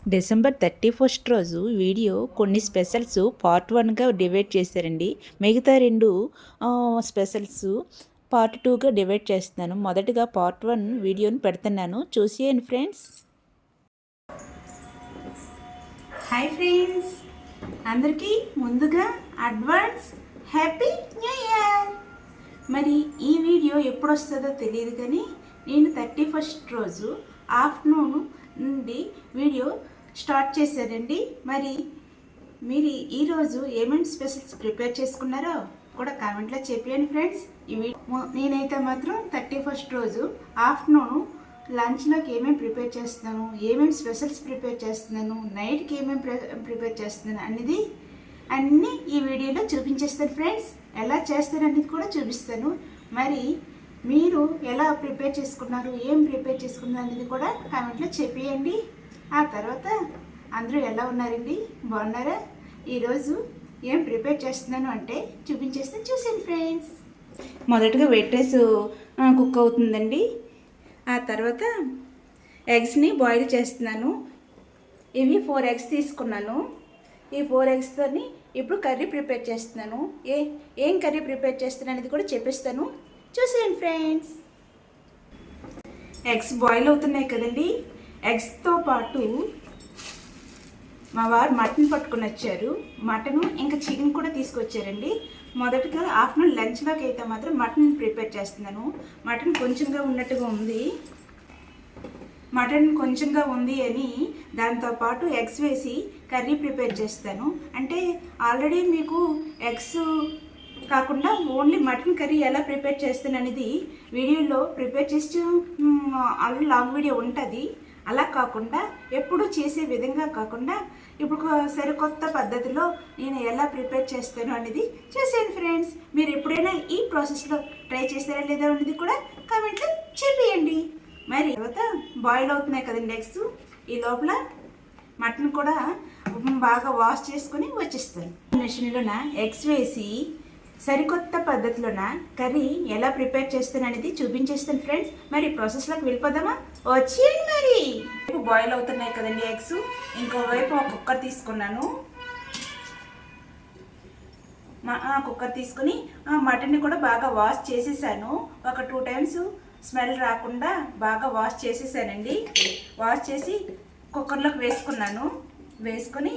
December 31 రోజు video కొన్ని specials part 1గా డివైడ్ చేశారండి. మిగతా 2 స్పెషల్స్ పార్ట్ 2గా డివైడ్ చేస్తున్నాను. మొదటగా పార్ట్ 1 వీడియోని పెడుతున్నాను, చూసేయండి ఫ్రెండ్స్. హాయ్ ఫ్రెండ్స్, అందరికీ ముందుగా అడ్వాన్స్ హ్యాపీ న్యూ ఇయర్. మరి ఈ వీడియో ఎప్పుడు వస్తుందో తెలియదు, కానీ నేను 31 రోజు ఆఫ్టర్నూన్ నుండి వీడియో స్టార్ట్ చేశారండి. మరి మీరు ఈరోజు ఏమేమి స్పెషల్స్ ప్రిపేర్ చేసుకున్నారో కూడా కామెంట్లో చెప్పండి ఫ్రెండ్స్. నేనైతే మాత్రం 31 రోజు ఆఫ్టర్నూన్ లంచ్లోకి ఏమేమి ప్రిపేర్ చేస్తున్నాను, ఏమేమి స్పెషల్స్ ప్రిపేర్ చేస్తున్నాను, నైట్కి ఏమేమి ప్రిపేర్ చేస్తున్నాను అనేది అన్నీ ఈ వీడియోలో చూపించేస్తాను ఫ్రెండ్స్. ఎలా చేస్తాను అనేది కూడా చూపిస్తాను. మరి మీరు ఎలా ప్రిపేర్ చేసుకున్నారు, ఏం ప్రిపేర్ చేసుకున్నారు అనేది కూడా కామెంట్లో చెప్పేయండి. ఆ తర్వాత అందరూ ఎలా ఉన్నారండి, బాగున్నారా? ఈరోజు ఏం ప్రిపేర్ చేస్తున్నాను అంటే చూపించేస్తే చూసేయండి ఫ్రెండ్స్. మొదటగా వైట్ రైస్ కుక్ అవుతుందండి. ఆ తర్వాత ఎగ్స్ని బాయిల్ చేస్తున్నాను. ఇవి 4 ఎగ్స్ తీసుకున్నాను. ఈ 4 ఎగ్స్తోని ఇప్పుడు కర్రీ ప్రిపేర్ చేస్తున్నాను. ఏం కర్రీ ప్రిపేర్ చేస్తున్నాను అనేది కూడా చెప్పిస్తాను, చూసేయండి ఫ్రెండ్స్. ఎగ్స్ బాయిల్ అవుతున్నాయి కదండి. ఎగ్స్తో పాటు మా వారు మటన్ పట్టుకుని వచ్చారు. మటను ఇంకా చికెన్ కూడా తీసుకొచ్చారండి. మొదటగా ఆఫ్టర్నూన్ లంచ్లోకి అయితే మాత్రం మటన్ ప్రిపేర్ చేస్తున్నాను. మటన్ కొంచెంగా ఉన్నట్టుగా ఉంది. మటన్ కొంచెంగా ఉంది అని దాంతోపాటు ఎగ్స్ వేసి కర్రీ ప్రిపేర్ చేస్తాను. అంటే ఆల్రెడీ మీకు ఎగ్స్ కాకుండా ఓన్లీ మటన్ కర్రీ ఎలా ప్రిపేర్ చేస్తాను అనేది వీడియోలో ప్రిపేర్ చేసి ఆల్రెడీ లాంగ్ వీడియో ఉంటుంది. అలా కాకుండా ఎప్పుడు చేసే విధంగా కాకుండా ఇప్పుడు సరికొత్త పద్ధతిలో నేను ఎలా ప్రిపేర్ చేస్తాను అనేది చేసేయండి ఫ్రెండ్స్. మీరు ఎప్పుడైనా ఈ ప్రాసెస్లో ట్రై చేస్తారా లేదా అనేది కూడా కామెంట్లో చెప్పేయండి. మరి తర్వాత బాయిల్ అవుతున్నాయి కదండి ఎగ్స్. ఈ లోపల మటన్ కూడా బాగా వాష్ చేసుకొని వచ్చేస్తాను. మిషన్లోన ఎగ్స్ వేసి సరికొత్త పద్ధతిలోన కర్రీ ఎలా ప్రిపేర్ చేస్తాను అనేది చూపించేస్తాను ఫ్రెండ్స్. మరి ప్రాసెస్లోకి వెళ్ళిపోదామా? వచ్చేయండి. మరి బాయిల్ అవుతున్నాయి కదండి ఎగ్స్. ఇంకోవైపు ఒక కుక్కర్ తీసుకున్నాను. కుక్కర్ తీసుకుని మటన్ని కూడా బాగా వాష్ చేసేసాను. ఒక 2 టైమ్స్ స్మెల్ రాకుండా బాగా వాష్ చేసేసానండి. వాష్ చేసి కుక్కర్లోకి వేసుకున్నాను. వేసుకొని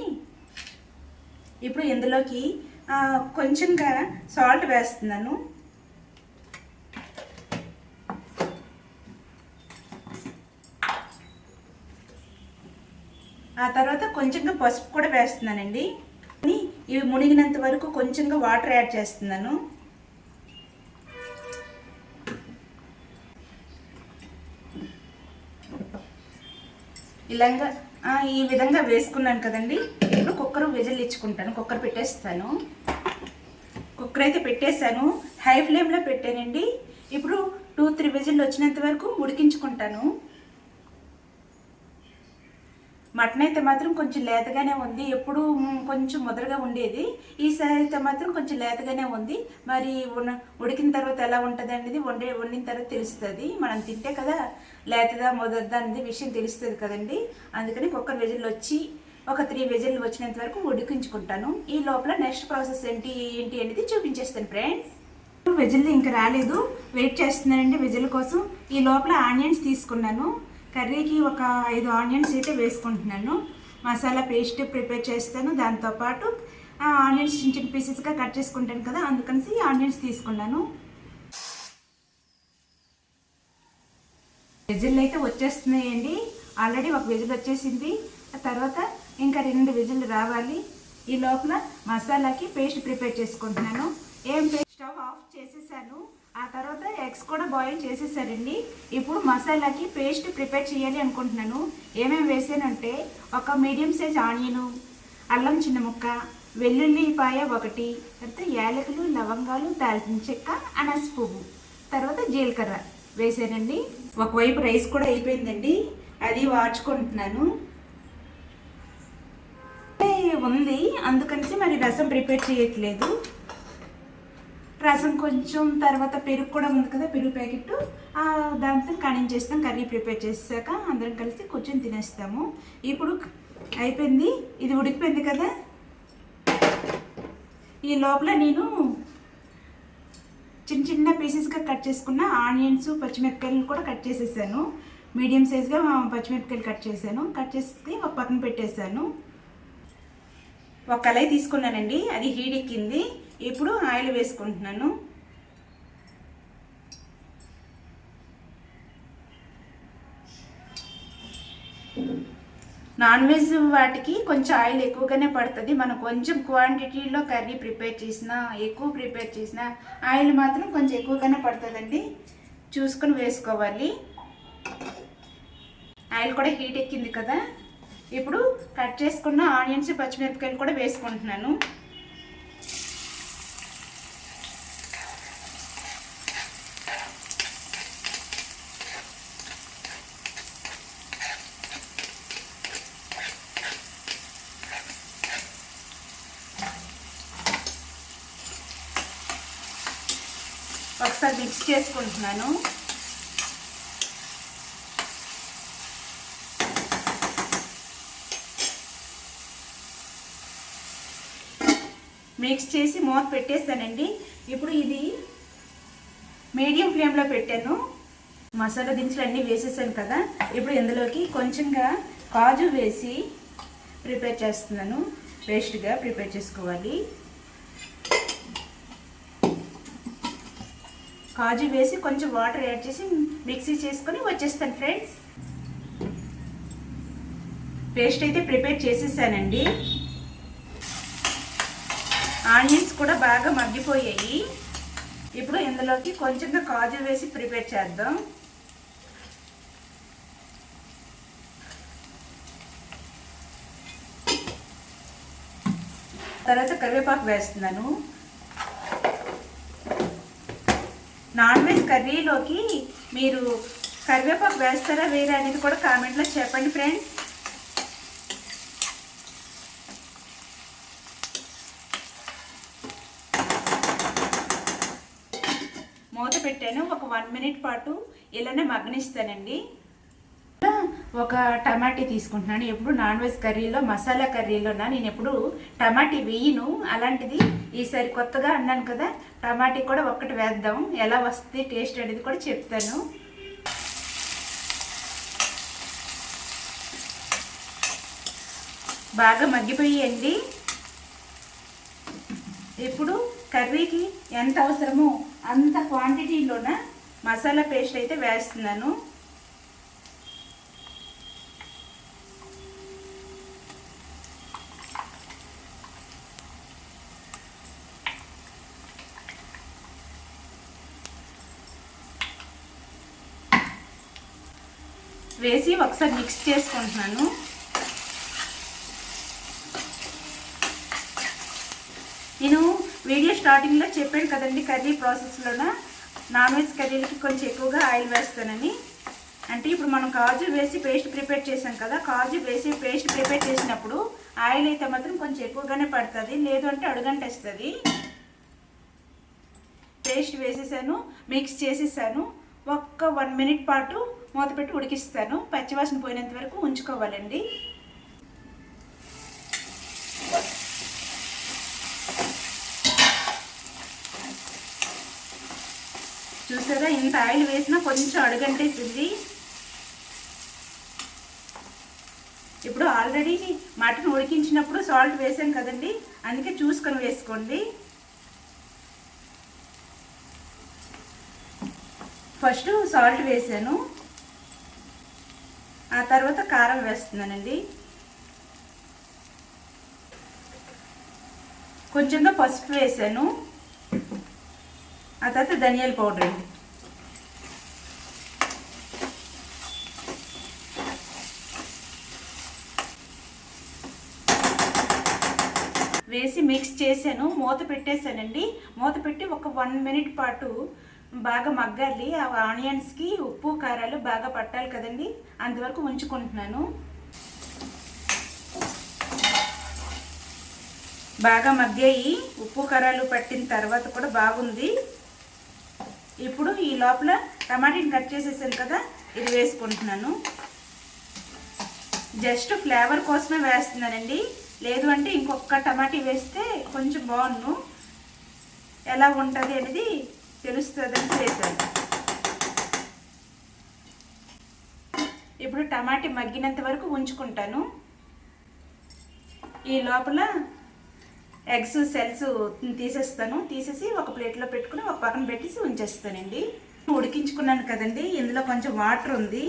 ఇప్పుడు ఇందులోకి కొంచెంగా సాల్ట్ వేస్తున్నాను. ఆ తర్వాత కొంచెంగా పసుపు కూడా వేస్తున్నానండి. ఇవి మునిగినంత వరకు కొంచెంగా వాటర్ యాడ్ చేస్తున్నాను. ఇలాగా ఈ విధంగా వేసుకున్నాను కదండి. ఇప్పుడు కుక్కర్ విజిల్ ఇచ్చుకుంటాను. కుక్కర్ పెట్టేస్తాను. కుక్కర్ అయితే పెట్టేశాను. హై ఫ్లేమ్లో పెట్టానండి. ఇప్పుడు 2-3 విజిల్ వచ్చినంత వరకు ఉడికించుకుంటాను. మటన్ అయితే మాత్రం కొంచెం లేతగానే ఉంది. ఎప్పుడు కొంచెం ముదరగా ఉండేది. ఈసారి అయితే మాత్రం కొంచెం లేతగానే ఉంది. మరి ఉడికిన తర్వాత ఎలా ఉంటుంది అనేది వండిన తర్వాత తెలుస్తుంది. మనం తింటే కదా లేతదా ముదరదా అనేది విషయం తెలుస్తుంది కదండి. అందుకని కుక్కర్ విజిల్ వచ్చి ఒక 3 విజిల్ వచ్చినంత వరకు ఉడికించుకుంటాను. ఈ లోపల నెక్స్ట్ ప్రాసెస్ ఏంటి అనేది చూపించేస్తాను ఫ్రెండ్స్. విజిల్ ఇంకా రాలేదు, వెయిట్ చేస్తున్నానండి విజిల్ కోసం. ఈ లోపల ఆనియన్స్ తీసుకున్నాను. కర్రీకి ఒక 5 ఆనియన్స్ అయితే వేసుకుంటున్నాను. మసాలా పేస్ట్ ప్రిపేర్ చేస్తాను. దాంతోపాటు ఆనియన్స్ చిన్న చిన్న పీసెస్గా కట్ చేసుకుంటాను కదా, అందుకని ఆనియన్స్ తీసుకున్నాను. విజిల్ అయితే వచ్చేస్తున్నాయండి. ఆల్రెడీ ఒక విజిల్ వచ్చేసింది. ఆ తర్వాత ఇంకా 2 విజిల్ రావాలి. ఈ లోపల మసాలాకి పేస్ట్ ప్రిపేర్ చేసుకుంటున్నాను. స్టవ్ ఆఫ్ చేసేసాను. ఆ తర్వాత ఎగ్స్ కూడా బాయిల్ చేసేసారండి. ఇప్పుడు మసాలాకి పేస్ట్ ప్రిపేర్ చేయాలి అనుకుంటున్నాను. ఏమేమి వేసానంటే ఒక మీడియం సైజ్ ఆనియను, అల్లం చిన్న ముక్క, వెల్లుల్లిపాయ 1, తర్వాత యాలకులు, లవంగాలు, దాల్చిన చెక్క, అనాస పువ్వు, తర్వాత జీలకర్ర వేసానండి. ఒకవైపు రైస్ కూడా అయిపోయిందండి, అది వాడ్చుకుంటున్నాను. ఉంది అందుకని మరి రసం ప్రిపేర్ చేయట్లేదు. రసం కొంచెం తర్వాత పెరుగు కూడా ఉంది కదా, పెరుగు ప్యాకెట్ దాంతో కణించేస్తాం. కర్రీ ప్రిపేర్ చేసాక అందరం కలిసి కూర్చొని తినేస్తాము. ఇప్పుడు అయిపోయింది, ఇది ఉడికిపోయింది కదా. ఈ లోపల నేను చిన్న చిన్న పీసెస్గా కట్ చేసుకున్న ఆనియన్స్, పచ్చిమిరపకాయలు కూడా కట్ చేసేసాను. మీడియం సైజ్గా పచ్చిమిరపకాయలు కట్ చేశాను. కట్ చేసి ఒక పక్కన పెట్టేశాను. ఒక కళాయి తీసుకున్నానండి, అది హీట్ ఎక్కింది. ఇప్పుడు ఆయిల్ వేసుకుంటున్నాను. నాన్ వెజ్ వాటికి కొంచెం ఆయిల్ ఎక్కువగానే పడుతుంది. మనం కొంచెం క్వాంటిటీలో కర్రీ ప్రిపేర్ చేసినా, ఎక్కువ ప్రిపేర్ చేసినా ఆయిల్ మాత్రం కొంచెం ఎక్కువగానే పడుతుందండి. చూసుకొని వేసుకోవాలి. ఆయిల్ కూడా హీట్ ఎక్కింది కదా. ఇప్పుడు కట్ చేసుకున్న ఆనియన్స్, పచ్చిమిరపకాయలు కూడా వేసుకుంటున్నాను. ఒకసారి మిక్స్ చేసుకుంటున్నాను. మిక్స్ చేసి మూత పెట్టేస్తానండి. ఇప్పుడు ఇది మీడియం ఫ్లేమ్లో పెట్టాను. మసాలా దినుసులు అన్నీ వేసేసాను కదా. ఇప్పుడు ఇందులోకి కొంచెంగా కాజు వేసి ప్రిపేర్ చేస్తున్నాను. పేస్ట్గా ప్రిపేర్ చేసుకోవాలి. కాజు వేసి కొంచెం వాటర్ యాడ్ చేసి మిక్సీ చేసుకొని వచ్చేస్తాను ఫ్రెండ్స్. పేస్ట్ అయితే ప్రిపేర్ చేసేసానండి. ఆనియన్స్ కూడా బాగా మగ్గిపోయాయి. ఇప్పుడు ఇందులోకి కొంచెంగా కాజు వేసి ప్రిపేర్ చేద్దాం. తర్వాత కరివేపాకు వేస్తున్నాను. నాన్ వెజ్ కర్రీలోకి మీరు కరివేపాకు వేస్తారా వేరే అనేది కూడా కామెంట్లో చెప్పండి ఫ్రెండ్స్. మూత పెట్టాను. ఒక 1 మినిట్ పాటు ఇలానే మగ్గనిస్తానండి. ఒక టమాటీ తీసుకుంటున్నాను. ఎప్పుడు నాన్ వెజ్ కర్రీలో, మసాలా కర్రీలోనా నేను ఎప్పుడు టమాటీ వేయను. అలాంటిది ఈసారి కొత్తగా అన్నాను కదా, టమాటీ కూడా ఒక్కటి వేద్దాం, ఎలా వస్తుంది టేస్ట్ అనేది కూడా చెప్తాను. బాగా మగ్గిపోయాయండి. ఇప్పుడు కర్రీకి ఎంత అవసరమో అంత క్వాంటిటీలోన మసాలా పేస్ట్ అయితే వేస్తున్నాను. వేసి ఒకసారి మిక్స్ చేసుకుంటున్నాను. నేను వీడియో స్టార్టింగ్లో చెప్పాను కదండి, కర్రీ ప్రాసెస్లోన నాన్ వెజ్ కర్రీలకి కొంచెం ఎక్కువగా ఆయిల్ వేస్తానని. అంటే ఇప్పుడు మనం కాజు వేసి పేస్ట్ ప్రిపేర్ చేసాం కదా, కాజు వేసి పేస్ట్ ప్రిపేర్ చేసినప్పుడు ఆయిల్ అయితే మాత్రం కొంచెం ఎక్కువగానే పడుతుంది, లేదు అంటే అడుగంటేస్తుంది. పేస్ట్ వేసేసాను, మిక్స్ చేసేసాను. ఒక్క 1 మినిట్ పాటు మూత పెట్టి ఉడికిస్తాను. పచ్చివాసన పోయినంత వరకు ఉంచుకోవాలండి. చూసారా, ఇంత ఆయిల్ వేసినా కొంచెం అడుగంటేసింది. ఇప్పుడు ఆల్రెడీ మటన్ ఉడికించినప్పుడు సాల్ట్ వేసాం కదండి, అందుకే చూసుకొని వేసుకోండి. ఫస్ట్ సాల్ట్ వేసాను, ఆ తర్వాత కారం వేస్తున్నానండి. కొంచెంగా పసుపు వేసాను, ఆ తర్వాత ధనియాల పౌడర్ అండి. వేసి మిక్స్ చేశాను, మూత పెట్టేశానండి. మూత పెట్టి ఒక 1 మినిట్ పాటు బాగా మగ్గాలి. ఆ ఆనియన్స్కి ఉప్పు కారాలు బాగా పట్టాలి కదండి, అంతవరకు ఉంచుకుంటున్నాను. బాగా మగ్గాయి, ఉప్పు కారాలు పట్టిన తర్వాత కూడా బాగుంది. ఇప్పుడు ఈ లోపల టమాటాని కట్ చేసేసాను కదా, ఇది వేసుకుంటున్నాను. జస్ట్ ఫ్లేవర్ కోసమే వేస్తున్నానండి. లేదు అంటే ఇంకొక టమాటీ వేస్తే కొంచెం బాగుండు, ఎలా ఉంటుంది అనేది తెలుస్తుందని చేశాను. ఇప్పుడు టమాటీ మగ్గినంత వరకు ఉంచుకుంటాను. ఈ లోపల ఎగ్స్ సెల్స్ తీసేసి ఒక ప్లేట్లో పెట్టుకుని ఒక పక్కన పెట్టేసి ఉంచేస్తానండి. ఉడికించుకున్నాను కదండి, ఇందులో కొంచెం వాటర్ ఉంది.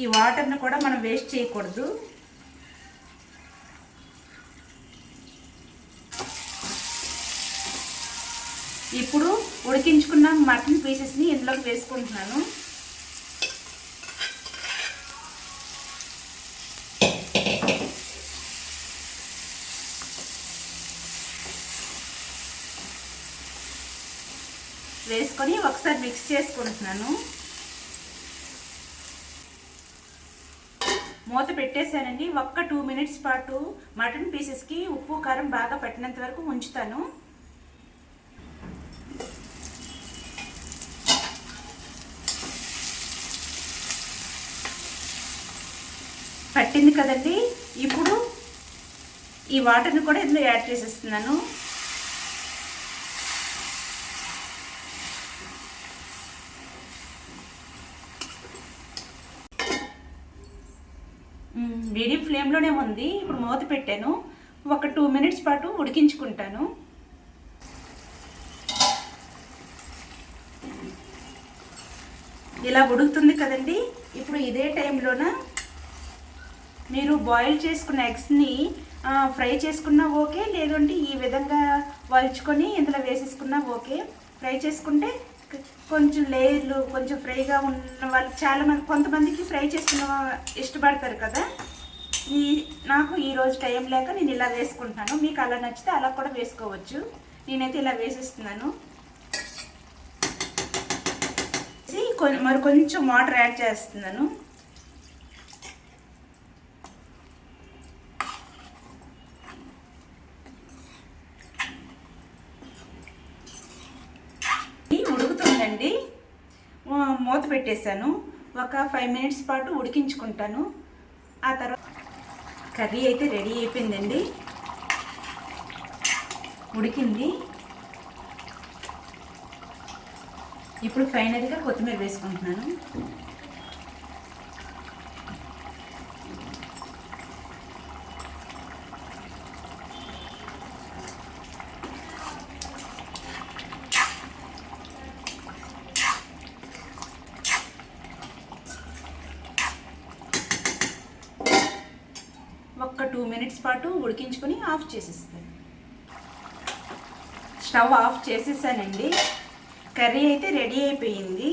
ఈ వాటర్ని కూడా మనం వేస్ట్ చేయకూడదు. ఇప్పుడు ఉడికించుకున్న మటన్ పీసెస్ని ఇందులోకి వేసుకుంటున్నాను. వేసుకొని ఒకసారి మిక్స్ చేసుకుంటున్నాను. మూత పెట్టేశానండి. ఒక్క 2 మినిట్స్ పాటు మటన్ పీసెస్కి ఉప్పు కారం బాగా పట్టినంత వరకు ఉంచుతాను. పట్టింది కదండి, ఇప్పుడు ఈ వాటర్ని కూడా ఇందులో యాడ్ చేసేస్తున్నాను. మీడియం ఫ్లేమ్లోనే ఉంది. ఇప్పుడు మూత పెట్టాను. ఒక 2 మినిట్స్ పాటు ఉడికించుకుంటాను. ఇలా ఉడుకుతుంది కదండి, ఇప్పుడు ఇదే టైంలోన మీరు బాయిల్ చేసుకున్న ఎగ్స్ని ఫ్రై చేసుకున్నా ఓకే, లేదంటే ఈ విధంగా వలుచుకొని ఇందులో వేసేసుకున్నా ఓకే. ఫ్రై చేసుకుంటే కొంచెం లేయర్లు కొంచెం ఫ్రైగా ఉన్న వాళ్ళు చాలామంది, కొంతమందికి ఫ్రై చేసుకున్న ఇష్టపడతారు కదా. నాకు ఈరోజు టైం లేక నేను ఇలా వేసుకుంటున్నాను. మీకు అలా నచ్చితే అలా కూడా వేసుకోవచ్చు. నేనైతే ఇలా వేసేస్తున్నాను. మరి కొంచెం వాటర్ యాడ్ చేస్తున్నాను. ఉడుకుతుందండి, మూత పెట్టేశాను. ఒక 5 మినిట్స్ పాటు ఉడికించుకుంటాను. ఆ తర్వాత కర్రీ అయితే రెడీ అయిపోయిందండి, ఉడికింది. ఇప్పుడు ఫైనల్గా కొత్తిమీర వేసుకుంటున్నాను. ఒక్క 2 మినిట్స్ పాటు ఉడికించుకొని ఆఫ్ చేసేస్తాను. స్టవ్ ఆఫ్ చేసేసానండి. కర్రీ అయితే రెడీ అయిపోయింది.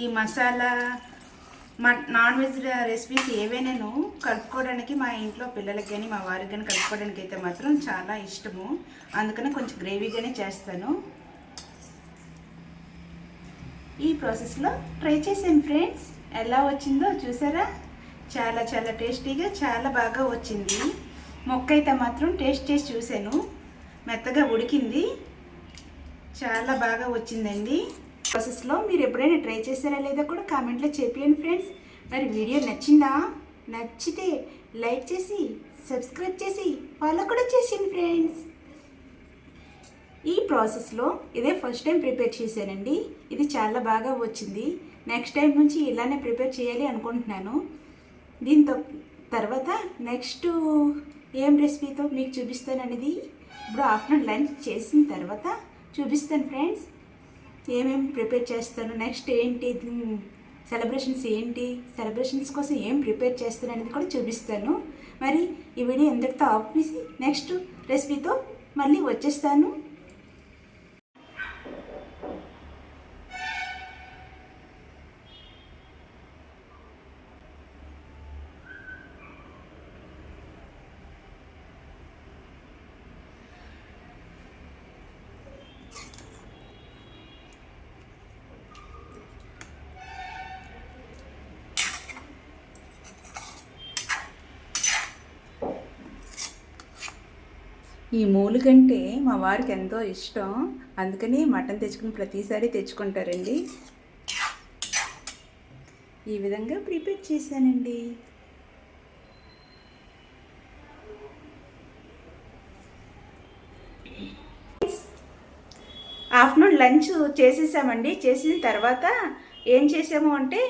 ఈ మసాలా నాన్ వెజ్ రెసిపీస్ ఏవైనాను కలుపుకోవడానికి మా ఇంట్లో పిల్లలకి కానీ మా వారికి కానీ కలుపుకోవడానికి అయితే మాత్రం చాలా ఇష్టము. అందుకని కొంచెం గ్రేవీగానే చేస్తాను. ఈ ప్రాసెస్లో ట్రై చేశాను ఫ్రెండ్స్. ఎలా వచ్చిందో చూసారా? చాలా చాలా టేస్టీగా చాలా బాగా వచ్చింది. మొక్క అయితే మాత్రం టేస్ట్ చేసి చూశాను, మెత్తగా ఉడికింది, చాలా బాగా వచ్చిందండి. ప్రాసెస్లో మీరు ఎప్పుడైనా ట్రై చేశారా లేదా కూడా కామెంట్లో చెప్పండి ఫ్రెండ్స్. మరి వీడియో నచ్చిందా? నచ్చితే లైక్ చేసి సబ్స్క్రైబ్ చేసి ఫాలో కూడా చేసింది ఫ్రెండ్స్. ఈ ప్రాసెస్లో ఇదే ఫస్ట్ టైం ప్రిపేర్ చేశానండి. ఇది చాలా బాగా వచ్చింది. నెక్స్ట్ టైం నుంచి ఇలానే ప్రిపేర్ చేయాలి అనుకుంటున్నాను. దీంతో తర్వాత నెక్స్ట్ ఏం రెసిపీతో మీకు చూపిస్తాను అనేది ఇప్పుడు ఆఫ్టర్నూన్ లంచ్ చేసిన తర్వాత చూపిస్తాను ఫ్రెండ్స్. ఏమేమి ప్రిపేర్ చేస్తాను, నెక్స్ట్ ఏంటి సెలబ్రేషన్స్ కోసం ఏం ప్రిపేర్ చేస్తాను అనేది కూడా చూపిస్తాను. మరి ఈ వీడియో ఎంతటితో ఆపేసి నెక్స్ట్ రెసిపీతో మళ్ళీ వచ్చేస్తాను. ఈ మూలుగంటే మా వారికి ఎంతో ఇష్టం, అందుకని మటన్ తెచ్చుకుని ప్రతిసారి తెచ్చుకుంటారండి. ఈ విధంగా ప్రిపేర్ చేశానండి. ఆఫ్టర్నూన్ లంచ్ చేసేసామండి. చేసిన తర్వాత ఏం చేసాము అంటే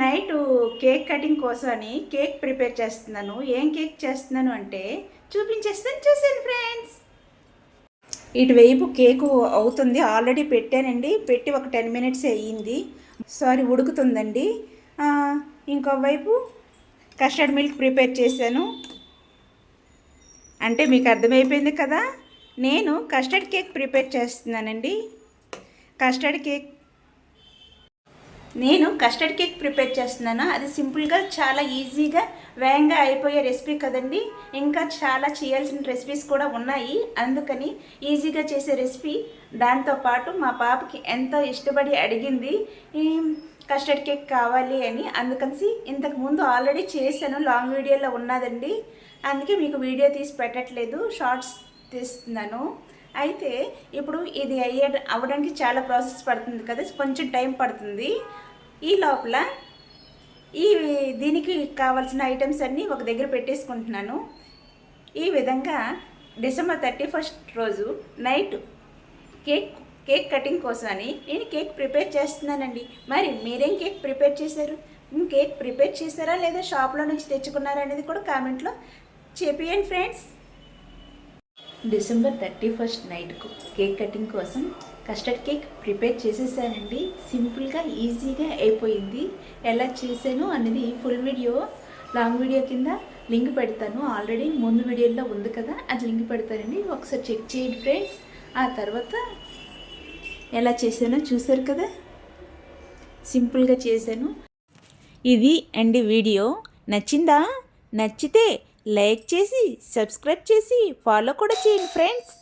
నైట్ కేక్ కటింగ్ కోసం అని కేక్ ప్రిపేర్ చేస్తున్నాను. ఏం కేక్ చేస్తున్నాను అంటే చూపించేస్తాను, చూసాను ఫ్రెండ్స్. ఇటువైపు కేకు అవుతుంది, ఆల్రెడీ పెట్టానండి. పెట్టి ఒక 10 మినిట్స్ అయ్యింది. ఉడుకుతుందండి. ఇంకోవైపు కస్టర్డ్ మిల్క్ ప్రిపేర్ చేశాను. అంటే మీకు అర్థమైపోయింది కదా, నేను కస్టర్డ్ కేక్ ప్రిపేర్ చేస్తున్నానండి. నేను కస్టర్డ్ కేక్ ప్రిపేర్ చేస్తున్నాను. అది సింపుల్గా చాలా ఈజీగా వేగంగా అయిపోయే రెసిపీ కదండి. ఇంకా చాలా చేయాల్సిన రెసిపీస్ కూడా ఉన్నాయి, అందుకని ఈజీగా చేసే రెసిపీ. దాంతోపాటు మా పాపకి ఎంతో ఇష్టపడి అడిగింది కస్టర్డ్ కేక్ కావాలి అని. అందుకని ఇంతకు ముందు ఆల్రెడీ చేశాను, లాంగ్ వీడియోలో ఉన్నదండి. అందుకే మీకు వీడియో తీసి పెట్టట్లేదు, షార్ట్స్ తీస్తున్నాను. అయితే ఇప్పుడు ఇది అవ్వడానికి చాలా ప్రాసెస్ పడుతుంది కదా, కొంచెం టైం పడుతుంది. ఈ లోపల దీనికి కావాల్సిన ఐటమ్స్ అన్నీ ఒక దగ్గర పెట్టేసుకుంటున్నాను. ఈ విధంగా డిసెంబర్ 31 రోజు నైట్ కేక్ కటింగ్ కోసం అని నేను కేక్ ప్రిపేర్ చేస్తున్నానండి. మరి మీరేం కేక్ ప్రిపేర్ చేశారు? కేక్ ప్రిపేర్ చేశారా లేదా షాప్లో నుంచి తెచ్చుకున్నారా అనేది కూడా కామెంట్లో చెప్పేయండి ఫ్రెండ్స్. డిసెంబర్ 31 నైట్కు కేక్ కటింగ్ కోసం కస్టర్డ్ కేక్ ప్రిపేర్ చేసేసానండి. సింపుల్గా ఈజీగా అయిపోయింది. ఎలా చేశాను అనేది ఫుల్ వీడియో లాంగ్ వీడియో కింద లింక్ పెడతాను. ఆల్రెడీ ముందు వీడియోలో ఉంది కదా, అది లింక్ పెడతానండి, ఒకసారి చెక్ చేయండి ఫ్రెండ్స్. ఆ తర్వాత ఎలా చేశానో చూసారు కదా, సింపుల్గా చేశాను. ఇది అండి వీడియో. నచ్చిందా? నచ్చితే లైక్ చేసి సబ్స్క్రైబ్ చేసి ఫాలో కూడా చేయండి ఫ్రెండ్స్.